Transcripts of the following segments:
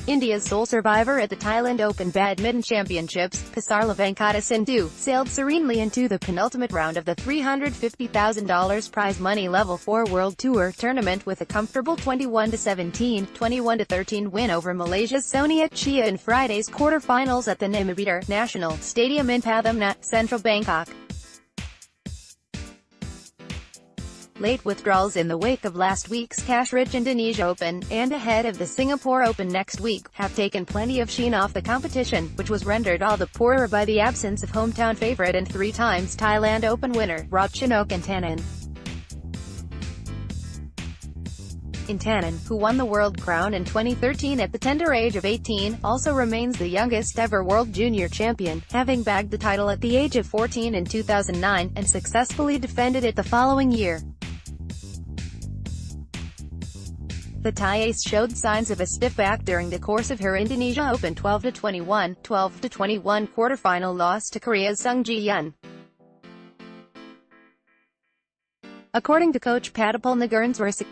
India's sole survivor at the Thailand Open Badminton Championships, Pusarla Venkata Sindhu, sailed serenely into the penultimate round of the $350,000 prize money level 4 World Tour tournament with a comfortable 21-17, 21-13 win over Malaysia's Soniia Cheah in Friday's quarter-finals at the Nimibutr National Stadium in Pathumna, central Bangkok. Late withdrawals in the wake of last week's cash-rich Indonesia Open, and ahead of the Singapore Open next week, have taken plenty of sheen off the competition, which was rendered all the poorer by the absence of hometown favourite and 3 times Thailand Open winner, Intanon. Intanon, who won the world crown in 2013 at the tender age of 18, also remains the youngest ever world junior champion, having bagged the title at the age of 14 in 2009, and successfully defended it the following year. The Thai ace showed signs of a stiff back during the course of her Indonesia Open 12-21, 12-21 quarterfinal loss to Korea's Sung Ji-yeon. According to coach Pathumna,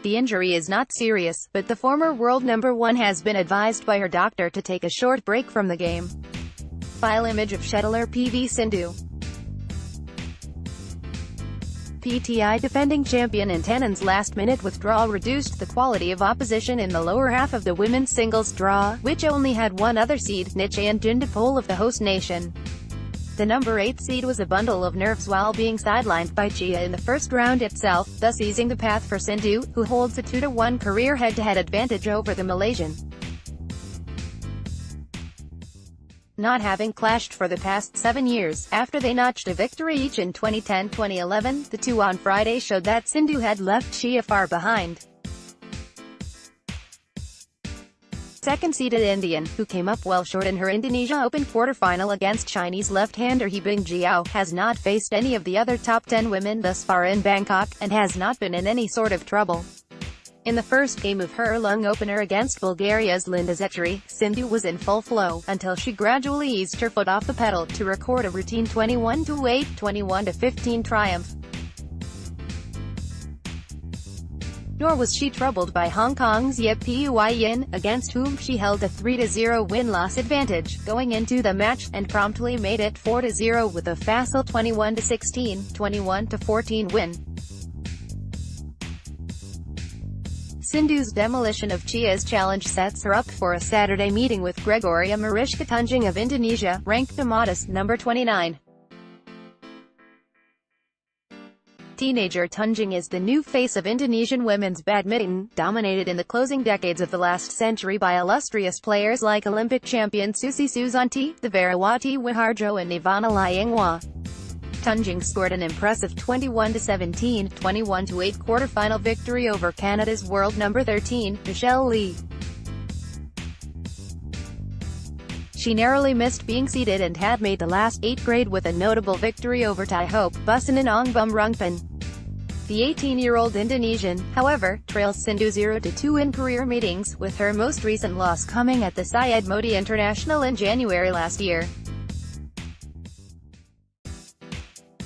the injury is not serious, but the former world number 1 has been advised by her doctor to take a short break from the game. File image of shuttler PV Sindhu. PTI defending champion Intanon's last-minute withdrawal reduced the quality of opposition in the lower half of the women's singles draw, which only had one other seed, Nichayan Jindapol of the host nation. The number 8 seed was a bundle of nerves while being sidelined by Cheah in the first round itself, thus easing the path for Sindhu, who holds a 2-1 career head-to-head advantage over the Malaysian. Not having clashed for the past 7 years, after they notched a victory each in 2010-2011, the two on Friday showed that Sindhu had left Cheah far behind. Second-seeded Indian, who came up well short in her Indonesia Open quarterfinal against Chinese left-hander He Bingjiao, has not faced any of the other top 10 women thus far in Bangkok, and has not been in any sort of trouble. In the first game of her lung opener against Bulgaria's Linda Zetri, Sindhu was in full flow, until she gradually eased her foot off the pedal, to record a routine 21-8, 21-15 triumph. Nor was she troubled by Hong Kong's Yip Puyin, against whom she held a 3-0 win-loss advantage, going into the match, and promptly made it 4-0 with a facile 21-16, 21-14 win. Sindhu's demolition of Cheah's challenge sets her up for a Saturday meeting with Gregoria Tunjung of Indonesia, ranked a modest number 29. Teenager Tunjung is the new face of Indonesian women's badminton, dominated in the closing decades of the last century by illustrious players like Olympic champion Susi Susanti, the Verawati Wiharjo and Ivana Liangwa. Tunjung scored an impressive 21-17, 21-8 quarterfinal victory over Canada's world number 13, Michelle Lee. She narrowly missed being seeded and had made the last 8 grade with a notable victory over Thai hope Busanan Bumrungpan. The 18-year-old Indonesian, however, trails Sindhu 0-2 in career meetings, with her most recent loss coming at the Syed Modi International in January last year.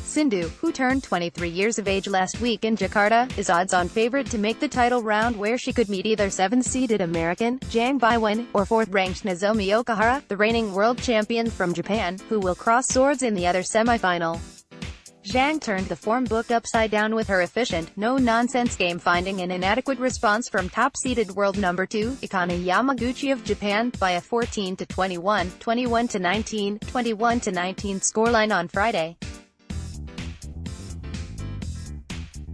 Sindhu, who turned 23 years of age last week in Jakarta, is odds-on favorite to make the title round, where she could meet either 7th-seeded American, Jang Baiwen, or 4th-ranked Nozomi Okahara, the reigning world champion from Japan, who will cross swords in the other semi-final. Zhang turned the form book upside down with her efficient, no-nonsense game, finding an inadequate response from top-seeded world number 2, Akane Yamaguchi of Japan, by a 14-21, 21-19, 21-19 scoreline on Friday.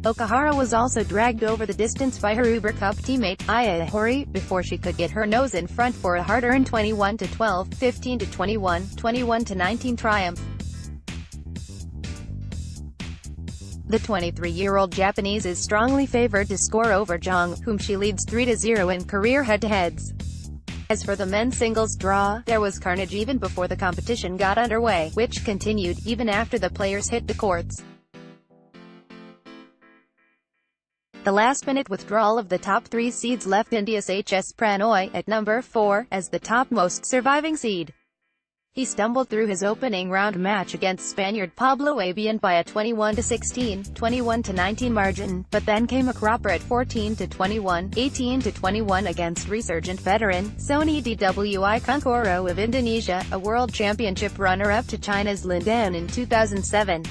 Okahara was also dragged over the distance by her Uber Cup teammate, Aya Hori, before she could get her nose in front for a hard-earned 21-12, 15-21, 21-19 triumph. The 23-year-old Japanese is strongly favored to score over Zhang, whom she leads 3-0 in career head-to-heads. As for the men's singles draw, there was carnage even before the competition got underway, which continued even after the players hit the courts. The last-minute withdrawal of the top 3 seeds left India's HS Pranoy at number 4, as the topmost surviving seed. He stumbled through his opening round match against Spaniard Pablo Abian by a 21-16, 21-19 margin, but then came a cropper at 14-21, 18-21 against resurgent veteran, Soniia Cheah of Indonesia, a World Championship runner-up to China's Lin Dan in 2007.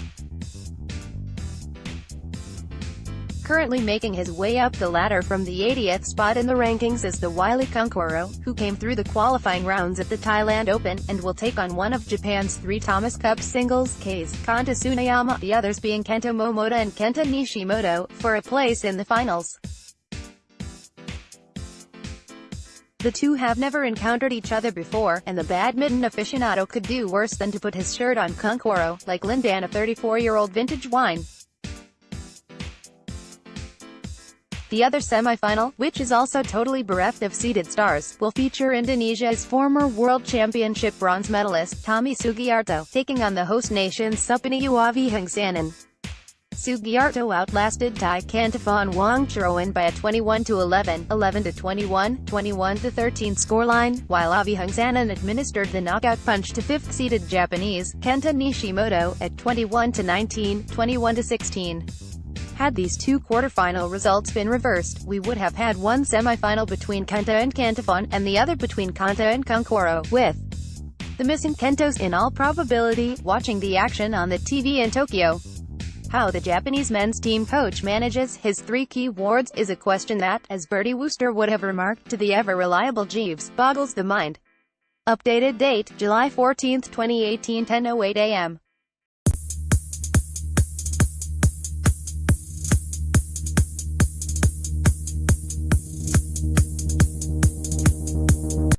Currently making his way up the ladder from the 80th spot in the rankings is the wily Kunkoro, who came through the qualifying rounds at the Thailand Open, and will take on one of Japan's three Thomas Cup singles Ks, Kanta Tsuneyama, the others being Kento Momota and Kenta Nishimoto, for a place in the finals. The two have never encountered each other before, and the badminton aficionado could do worse than to put his shirt on Kunkoro, like Lin Dan, a 34-year-old vintage wine. The other semi-final, which is also totally bereft of seeded stars, will feature Indonesia's former World Championship bronze medalist, Tommy Sugiarto, taking on the host nation's Supiniu Avihangsanan. Sugiarto outlasted Thai Kantafon Wongcharoen by a 21-11, 11-21, 21-13 scoreline, while Avihangsanan administered the knockout punch to fifth-seeded Japanese, Kenta Nishimoto, at 21-19, 21-16. Had these two quarterfinal results been reversed, we would have had one semi-final between Kenta and Kantafon, and the other between Kanta and Kunkoro, with the missing Kentos in all probability watching the action on the TV in Tokyo. How the Japanese men's team coach manages his three key wards is a question that, as Bertie Wooster would have remarked to the ever-reliable Jeeves, boggles the mind. Updated date, July 14, 2018, 10:08 a.m.